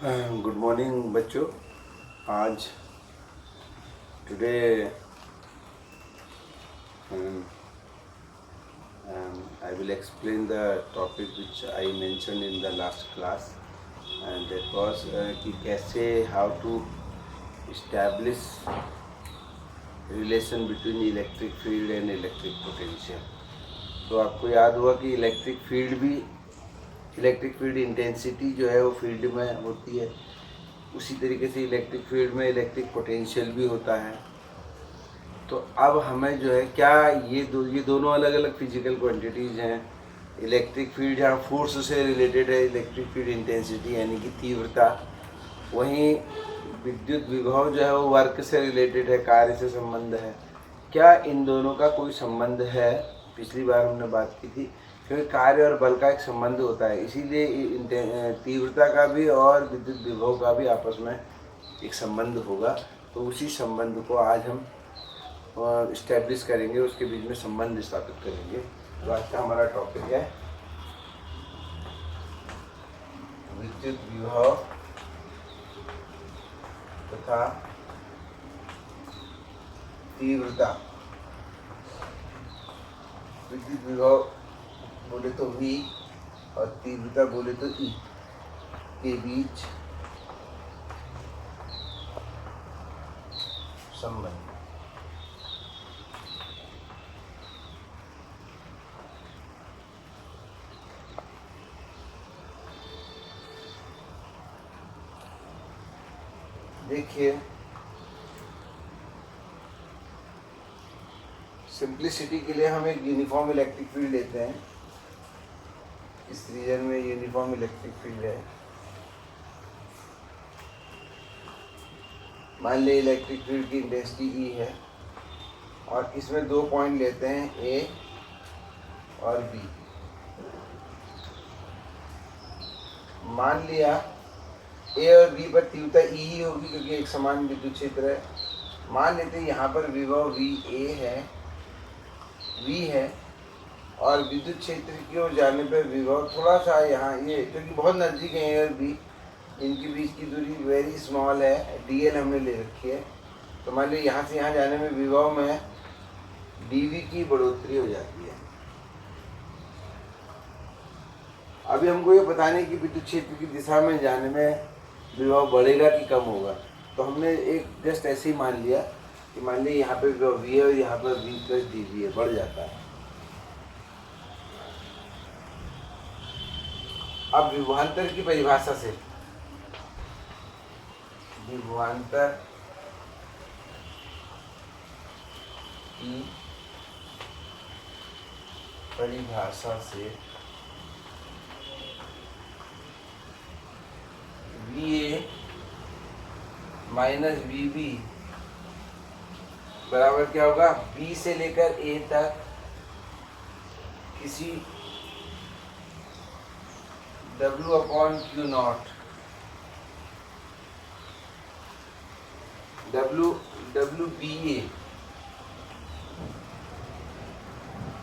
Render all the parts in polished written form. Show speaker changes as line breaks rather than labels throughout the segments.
Good morning बच्चों। आज today I will explain the topic which I mentioned in the last class, and that was कि कैसे how to establish relation between electric field and electric potential। तो आपको याद हुआ कि electric field intensity जो है वो फील्ड में होती है, उसी तरीके से इलेक्ट्रिक फील्ड में इलेक्ट्रिक पोटेंशियल भी होता है। तो अब हमें जो है क्या ये दोनों अलग अलग फिजिकल क्वांटिटीज़ हैं। इलेक्ट्रिक फील्ड जहाँ फोर्स से रिलेटेड है, इलेक्ट्रिक फील्ड इंटेंसिटी यानी कि तीव्रता, वहीं विद्युत विभव जो है वो वर्क से रिलेटेड है, कार्य से संबंध है। क्या इन दोनों का कोई संबंध है? पिछली बार हमने बात की थी, क्योंकि कार्य और बल का एक संबंध होता है, इसीलिए तीव्रता का भी और विद्युत विभव का भी आपस में एक संबंध होगा। तो उसी संबंध को आज हम इस्टेब्लिश करेंगे, उसके बीच में संबंध स्थापित करेंगे। तो आज का हमारा टॉपिक है विद्युत विभव तथा तीव्रता। विद्युत विभव बोले तो V और तीव्रता बोले तो E के बीच संबंध। देखिए, सिंप्लिसिटी के लिए हम एक यूनिफॉर्म इलेक्ट्रिक फील्ड लेते हैं। इस रीजन में यूनिफॉर्म इलेक्ट्रिक फील्ड है। मान लीजिए इलेक्ट्रिक फील्ड की इंटेंसिटी E है और इसमें दो पॉइंट लेते हैं A और B। मान लिया A और B पर तीव्रता E ही होगी क्योंकि एक समान विद्युत क्षेत्र है। मान लेते हैं यहाँ पर विभव V है और विद्युत क्षेत्र की ओर जाने पर विभव थोड़ा सा यहाँ, ये क्योंकि बहुत नज़दीक है A और B, इनके बीच की दूरी वेरी स्मॉल है, dl हमने ले रखी है। तो मान लीजिए यहाँ से यहाँ जाने में विभव में dV की बढ़ोतरी हो जाती है। अभी हमको ये बताने की विद्युत क्षेत्र की दिशा में जाने में विभव बढ़ेगा कि कम होगा। तो हमने एक जस्ट ऐसे ही मान लिया कि मान लीजिए यहाँ पे विभव V है और यहाँ पर V प्लस dV है, बढ़ जाता है। अब विभवांतर की परिभाषा से, विभवांतर की परिभाषा से VA माइनस VB बराबर क्या होगा? B से लेकर A तक किसी W upon Q not, WBA।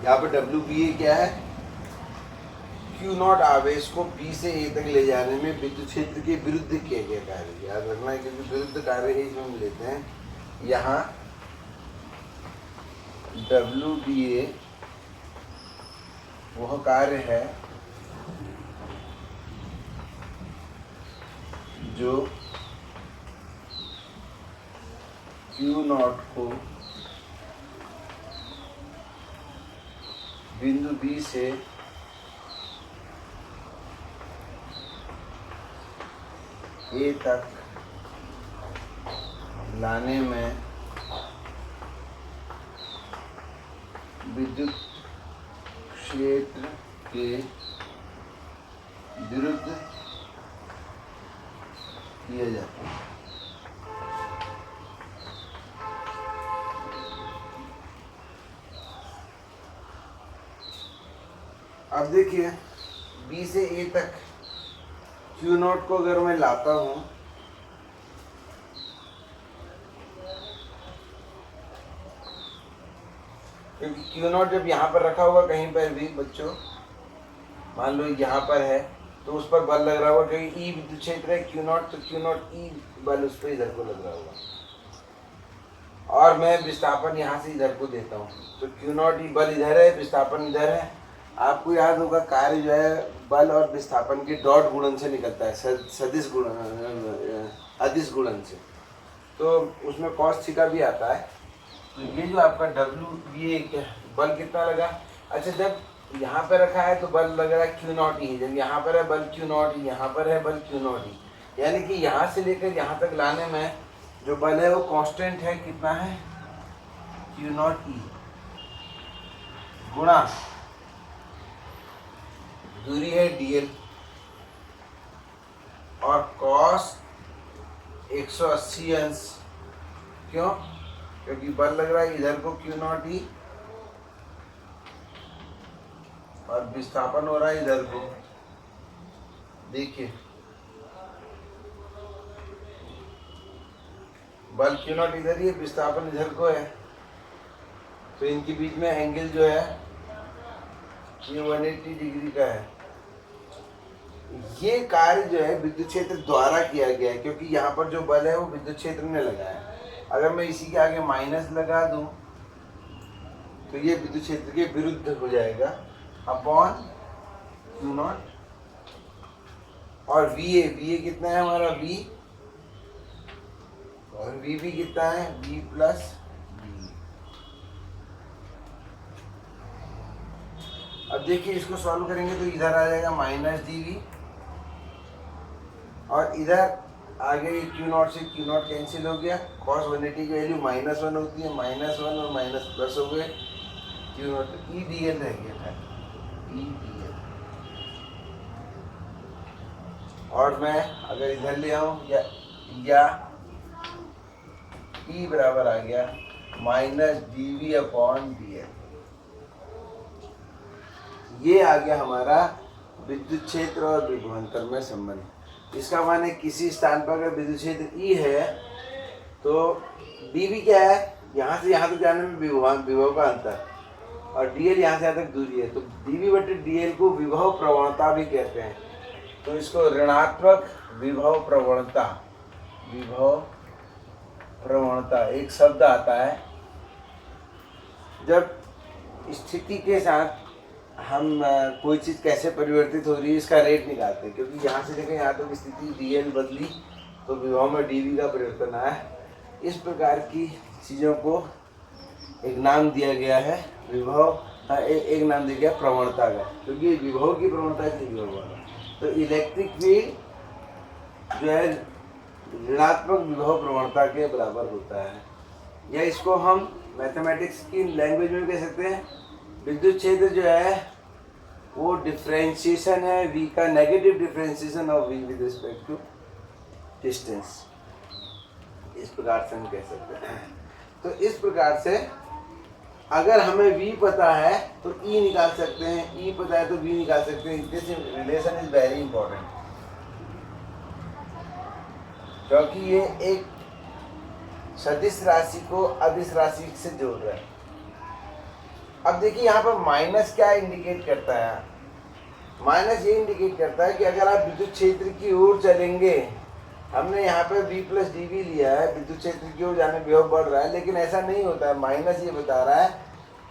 यहाँ पर WBA क्या है? Q नॉट आवेश को B से A तक ले जाने में विद्युत क्षेत्र के विरुद्ध किया गया कार्य। याद रखना है क्योंकि विरुद्ध कार्य इसमें हम लेते हैं। यहाँ WBA वह कार्य है जो Q नॉट को बिंदु B से A तक लाने में विद्युत क्षेत्र के विरुद्ध किया जाता है। अब देखिए, B से A तक Q नॉट को अगर मैं लाता हूँ, क्योंकि Q नॉट जब यहाँ पर रखा होगा कहीं पर भी बच्चों, मान लो यहाँ पर है तो उस पर बल लग रहा होगा, क्योंकि ई विद्युत क्षेत्र है क्यू नॉट, तो क्यू नॉट ई बल उस पर इधर को लग रहा होगा। और मैं विस्थापन यहाँ से इधर को देता हूँ, तो क्यू नॉट ई बल इधर है, विस्थापन इधर है। आपको याद होगा कार्य जो है बल और विस्थापन के डॉट गुणन से निकलता है, सदिश गुणन, अदिश गुणन से। तो उसमें कॉस थीटा भी आता है। तो ये जो आपका डब्ल्यू, ये बल कितना लगा? अच्छा, जब यहाँ पे रखा है तो बल लग रहा है क्यू नॉट ई, जब यहाँ पर है बल क्यू नॉट ई, यहाँ पर है बल क्यू नॉट ई, यानी कि यहाँ से लेकर यहाँ तक लाने में जो बल है वो कांस्टेंट है, कितना है? क्यू नॉट ई गुणा दूरी है dl और cos 180 अंश। क्यों? क्योंकि बल लग रहा है इधर को क्यू नॉट ई और विस्थापन हो रहा है इधर को। देखिए बल क्यू नॉट इधर ही है, विस्थापन इधर को है, तो इनके बीच में एंगल जो है ये 180 डिग्री का है। ये कार्य जो है विद्युत क्षेत्र द्वारा किया गया है, क्योंकि यहाँ पर जो बल है वो विद्युत क्षेत्र ने लगाया है। अगर मैं इसी के आगे माइनस लगा दूं तो ये विद्युत क्षेत्र के विरुद्ध हो जाएगा, अपॉन क्यू नॉट। और वी ए कितना है हमारा? वी, और वी भी कितना है? V plus V. अब देखिए इसको सॉल्व करेंगे तो इधर आ जाएगा माइनस डी वी, और इधर आगे क्यू नॉट से क्यू नॉट कैंसिल हो गया, कॉस 180 की वैल्यू -1 होती है, -1 और माइनस प्लस हो गए, Q not E D L रह गया था, ई डी एल। और मैं अगर इधर ले आऊँ या ई बराबर आ गया minus D V upon D L. ये आ गया हमारा विद्युत क्षेत्र और विभवांतर में संबंध। इसका माने किसी स्थान पर अगर विद्युत क्षेत्र ई है तो dv क्या है? यहाँ से यहाँ तक जाने में विभव का अंतर, और dl यहाँ से यहाँ तक दूरी है, तो dv बटे dl को विभव प्रवणता भी कहते हैं। तो इसको ऋणात्मक विभव प्रवणता, विभव प्रवणता एक शब्द आता है। जब स्थिति के साथ हम कोई चीज़ कैसे परिवर्तित हो रही है इसका रेट निकालते हैं, क्योंकि यहाँ से देखें यहाँ तक स्थिति dl बदली तो विभव में dv का परिवर्तन आया। इस प्रकार की चीज़ों को एक नाम दिया गया है विभव, एक नाम दिया गया प्रवणता का, क्योंकि विभव की प्रवणता है विभव वाला। तो इलेक्ट्रिक फील्ड जो है ऋणात्मक विभव प्रवणता के बराबर होता है, या इसको हम मैथमेटिक्स की लैंग्वेज में कह सकते हैं विद्युत क्षेत्र जो है वो डिफरेंशिएशन है v का, negative differentiation of v with respect to distance, इस प्रकार से हम कह सकते हैं। तो इस प्रकार से अगर हमें v पता है तो e निकाल सकते हैं, e पता है तो v निकाल सकते हैं। This relation is very important, क्योंकि ये एक सदिश राशि को अदिश राशि से जोड़ रहा है। अब देखिए यहाँ पर माइनस क्या इंडिकेट करता है? माइनस ये इंडिकेट करता है कि अगर आप विद्युत क्षेत्र की ओर चलेंगे, हमने यहाँ पे v प्लस डी वी लिया है, विद्युत क्षेत्र की ओर जाने विभव बढ़ रहा है, लेकिन ऐसा नहीं होता है। माइनस ये बता रहा है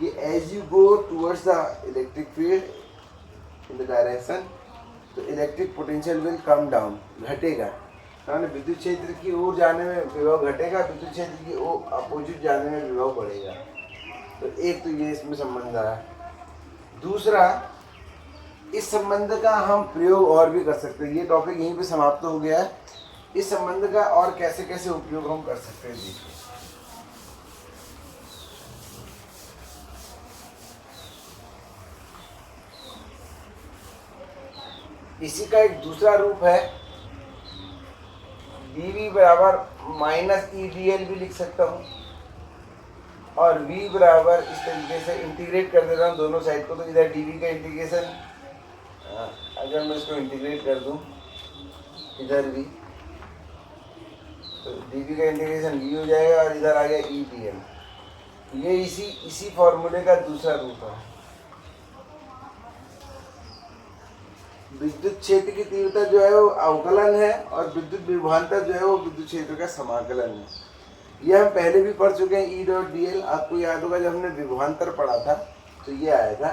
कि as you go towards the electric field in the direction, तो electric potential will come down, घटेगा। तो विद्युत क्षेत्र की ओर जाने में विभव घटेगा, विद्युत क्षेत्र की ओर अपोजिट जाने में विभव बढ़ेगा। तो एक तो ये इसमें संबंध आया। दूसरा, इस संबंध का हम प्रयोग और भी कर सकते हैं। ये टॉपिक यहीं पे समाप्त हो गया है। इस संबंध का और कैसे कैसे उपयोग हम कर सकते हैं, देखिए। इसी का एक दूसरा रूप है, dv बराबर माइनस ई डी एल भी लिख सकता हूँ, और v बराबर इस तरीके से इंटीग्रेट कर देता हूँ दोनों साइड को। तो इधर dv का इंटीग्रेशन, अगर मैं इसको इंटीग्रेट कर दूँ इधर भी, तो dv का इंटीग्रेशन v हो जाएगा, और इधर आ गया ई डी एल। ये इसी फॉर्मूले का दूसरा रूप है। विद्युत क्षेत्र की तीव्रता जो है वो अवकलन है और विद्युत विभवांतर जो है वो विद्युत क्षेत्र का समाकलन है। ये हम पहले भी पढ़ चुके हैं। E.dl आपको याद होगा जब हमने विभवांतर पढ़ा था तो ये आया था।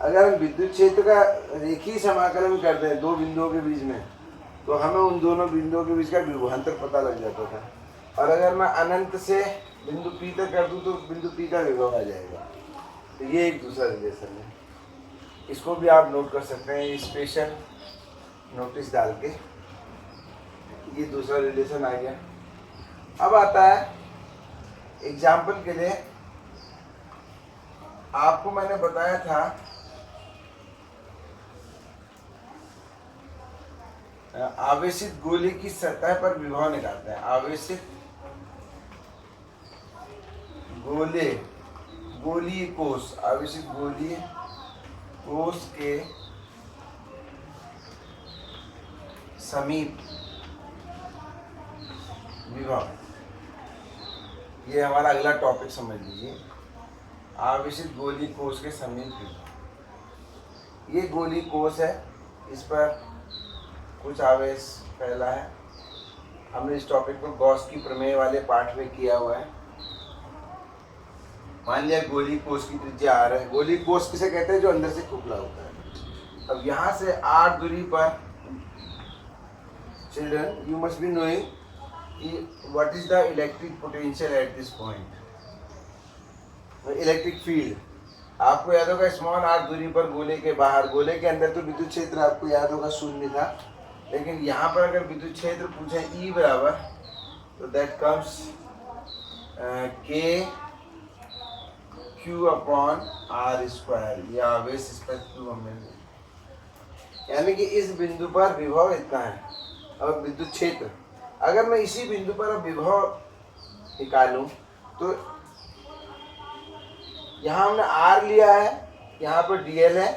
अगर हम विद्युत क्षेत्र का रेखीय समाकलन करते हैं दो बिंदुओं के बीच में तो हमें उन दोनों बिंदुओं के बीच का विभवांतर पता लग जाता था। और अगर मैं अनंत से बिंदु P तक कर दूँ तो बिंदु P का विभव आ जाएगा। तो ये एक दूसरा रिलेशन है, इसको भी आप नोट कर सकते हैं स्पेशल नोटिस डाल के। ये दूसरा रिलेशन आ गया। अब आता है एग्जाम्पल के लिए, आपको मैंने बताया था आवेशित गोले की सतह पर विभव निकालते हैं। आवेशित गोले, गोलीय कोश, आवेशित गोलीय कोश के समीप विभव, ये हमारा अगला टॉपिक समझ लीजिए। आवेशित गोलीय कोश के समीप विभव, ये गोलीय कोश है, इस पर कुछ आवेश फैला है। हमने इस टॉपिक को गॉस की प्रमेय वाले पाठ में किया हुआ है। मान लिया गोलीय कोश की त्रिज्या r है। गोलीय कोश किसे कहते हैं? जो अंदर से खोखला होता है। अब यहाँ से r दूरी पर children you must be knowing what is the electric potential at this point. Electric field आपको याद होगा स्मॉल r दूरी पर गोले के बाहर, गोले के अंदर तो विद्युत क्षेत्र आपको याद होगा शून्य था, लेकिन यहाँ पर अगर विद्युत क्षेत्र पूछे E बराबर तो that comes K Q upon R square. यह आवेश स्पेक्ट्रम में, यानी कि इस बिंदु पर विभव इतना है। अब विद्युत क्षेत्र, अगर मैं इसी बिंदु पर अब विभव निकालूं तो यहाँ हमने R लिया है, यहाँ पर dl है,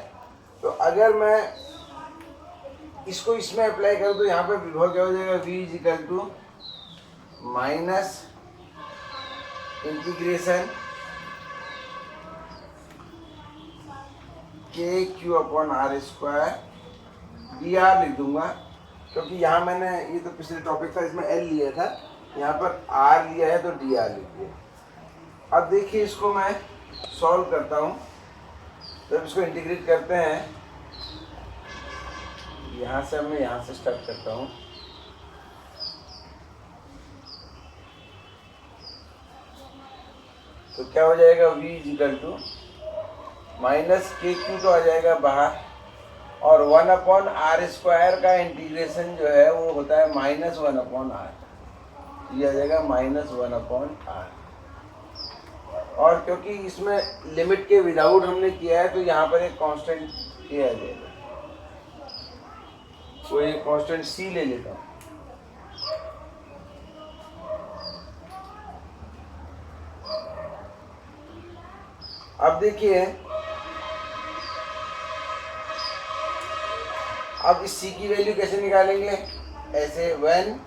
तो अगर मैं इसको इसमें अप्लाई करूँ तो यहाँ पर विभव क्या हो जाएगा? V is equal to minus integration k q upon are square d r लिख दूंगा, क्योंकि यहाँ मैंने ये तो पिछले टॉपिक था इसमें एल लिया था, यहाँ पर आर लिया है तो डी आर लिख दिया। अब देखिए इसको मैं सॉल्व करता हूँ। जब इसको इंटीग्रेट करते हैं, यहाँ से मैं यहाँ से स्टार्ट करता हूँ। तो क्या हो जाएगा? v is equal to minus K Q तो आ जाएगा बाहर, और 1 अपॉन आर स्क्वायर का इंटीग्रेशन जो है वो होता है माइनस 1 अपॉन आर। ये आ जाएगा माइनस 1 अपॉन आर। और क्योंकि इसमें लिमिट के विदाउट हमने किया है तो यहाँ पर एक कांस्टेंट ये आ जाएगा, तो एक कांस्टेंट सी ले लेता हूँ। अब देखिए, अब इस c की वैल्यू कैसे निकालेंगे? ऐसे व्हेन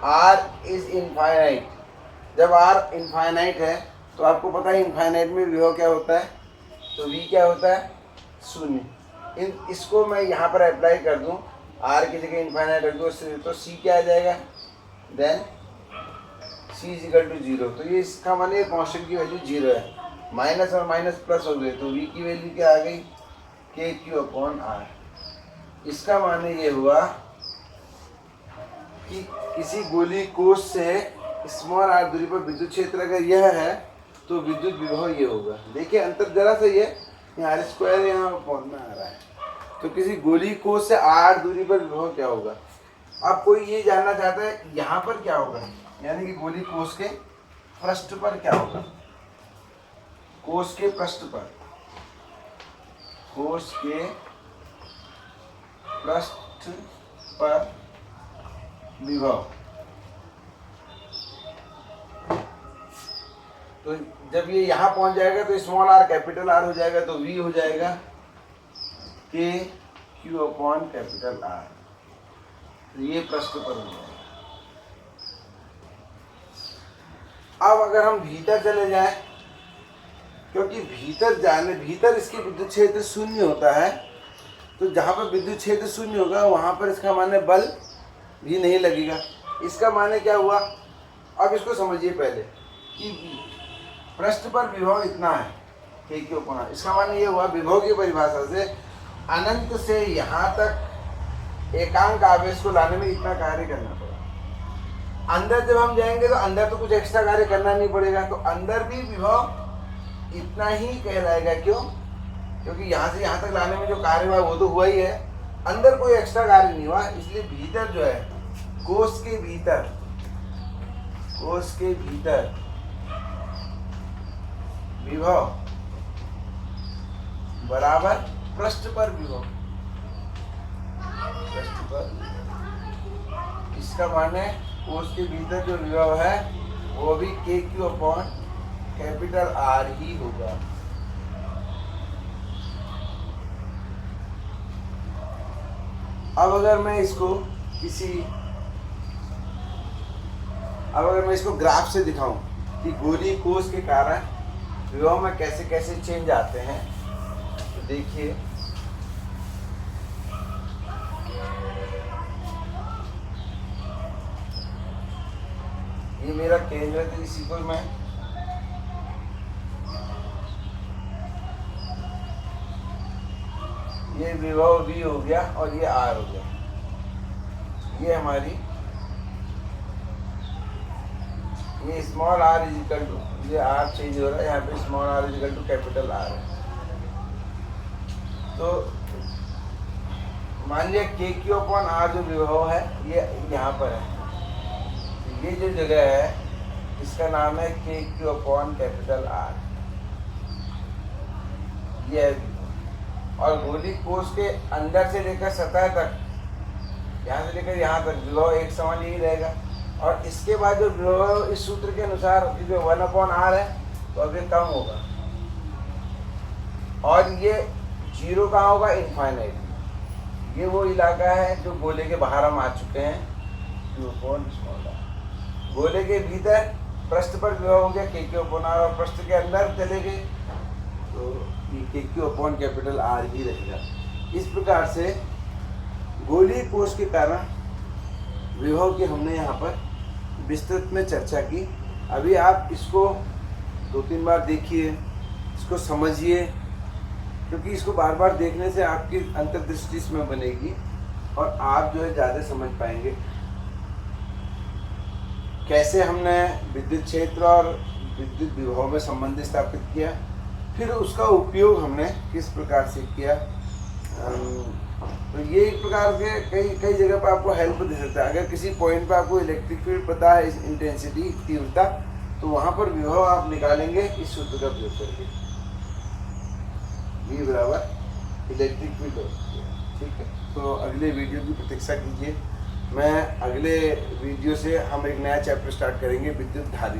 r इज इनफाइनाइट, जब r इनफाइनाइट है तो आपको पता है इनफाइनाइट में विभव क्या होता है, तो v क्या होता है? शून्य। इसको मैं यहाँ पर अप्लाई कर दूँ, r की जगह इनफाइनाइट रख दूँ, तो c क्या आ जाएगा? Then c is equal to 0। तो ये इसका माने कांस्टेंट की वैल्यू 0 है। माइनस और माइनस प्लस हो गए, तो v की वैल्यू क्या आ गई? के क्यू अपॉन आर। इसका माने ये हुआ कि किसी गोलीय कोश से स्मॉल r दूरी पर विद्युत क्षेत्र अगर यह है तो विद्युत विभव ये होगा। देखिए अंतर जरा सा ये यहाँ आर स्क्वायर यहाँ अपॉन में आ रहा है, तो किसी गोलीय कोश से r दूरी पर विभव क्या होगा? अब कोई ये जानना चाहता है यहाँ पर क्या होगा, यानी कि गोलीय कोश के पृष्ठ पर क्या होगा? कोश के पृष्ठ पर, कोश के पृष्ठ पर विभव। तो जब ये यहाँ पहुंच जाएगा तो स्मॉल r कैपिटल R हो जाएगा, तो v हो जाएगा के क्यू अपॉन कैपिटल R। तो ये पृष्ठ पर हो जाएगा। अब अगर हम भीतर चले जाएं, क्योंकि भीतर इसकी विद्युत क्षेत्र शून्य होता है, तो जहाँ पर विद्युत क्षेत्र शून्य होगा वहाँ पर इसका माने बल भी नहीं लगेगा। इसका माने क्या हुआ, अब इसको समझिए पहले कि पृष्ठ पर विभव इतना है k क्यों कोना, इसका माने ये हुआ विभव की परिभाषा से अनंत से यहाँ तक एकांक आवेश को लाने में इतना कार्य करना पड़ा। अंदर जब हम जाएंगे तो अंदर तो कुछ एक्स्ट्रा कार्य करना नहीं पड़ेगा, तो अंदर भी विभव इतना ही कहलाएगा। क्यों? क्योंकि यहाँ से यहाँ तक लाने में जो कार्य हुआ वो तो हुआ ही है, अंदर कोई एक्स्ट्रा कार्य नहीं हुआ। इसलिए भीतर जो है कोष के भीतर विभव बराबर पृष्ठ पर विभव, पृष्ठ पर। इसका माने कोष के भीतर जो विभव है वो भी KQ/R ही होगा। अब अगर मैं इसको ग्राफ से दिखाऊं कि गोलीय कोष के कारण विभव में कैसे कैसे चेंज आते हैं, तो देखिए ये मेरा केंद्र है, तो इसी को मैं ये विभव V हो गया और ये R हो गया। ये हमारी ये small r is equal to, ये r चेंज हो रहा है, यहाँ पे small r is equal to capital R है। तो मान लिया KQ/R जो विभव है ये यहाँ पर है, तो ये जो जगह है इसका नाम है KQ/R। ये है। और गोलीय कोष के अंदर से लेकर सतह तक, यहाँ से लेकर यहाँ तक विभव एक समान ही रहेगा। और इसके बाद जो विभव इस सूत्र के अनुसार जो 1/R है तो अब ये कम होगा, और ये 0 कहाँ होगा, इनफाइनाइट। ये वो इलाका है जो गोले के बाहर हम आ चुके हैं। गोले के भीतर पृष्ठ पर विभव हो गया KQ/R, और पृष्ठ के अंदर चले गए तो ये KQ/R ही रहेगा। इस प्रकार से गोलीय कोष के कारण विभव की हमने यहाँ पर विस्तृत में चर्चा की। अभी आप इसको 2-3 बार देखिए, इसको समझिए, क्योंकि इसको बार बार देखने से आपकी अंतर्दृष्टि इसमें बनेगी और आप जो है ज़्यादा समझ पाएंगे कैसे हमने विद्युत क्षेत्र और विद्युत विभव में संबंध स्थापित किया, फिर उसका उपयोग हमने किस प्रकार से किया। तो ये एक प्रकार के कई जगह पर आपको हेल्प दे सकता है। अगर किसी पॉइंट पर आपको इलेक्ट्रिक फील्ड पता है, इस इंटेंसिटी, तीव्रता, तो वहाँ पर विभव आप निकालेंगे इस सूत्र का प्रयोग करके, V बराबर इलेक्ट्रिक फील्ड होती है। ठीक है, तो अगले वीडियो की प्रतीक्षा कीजिए। मैं अगले वीडियो से हम एक नया चैप्टर स्टार्ट करेंगे, विद्युत धारिता।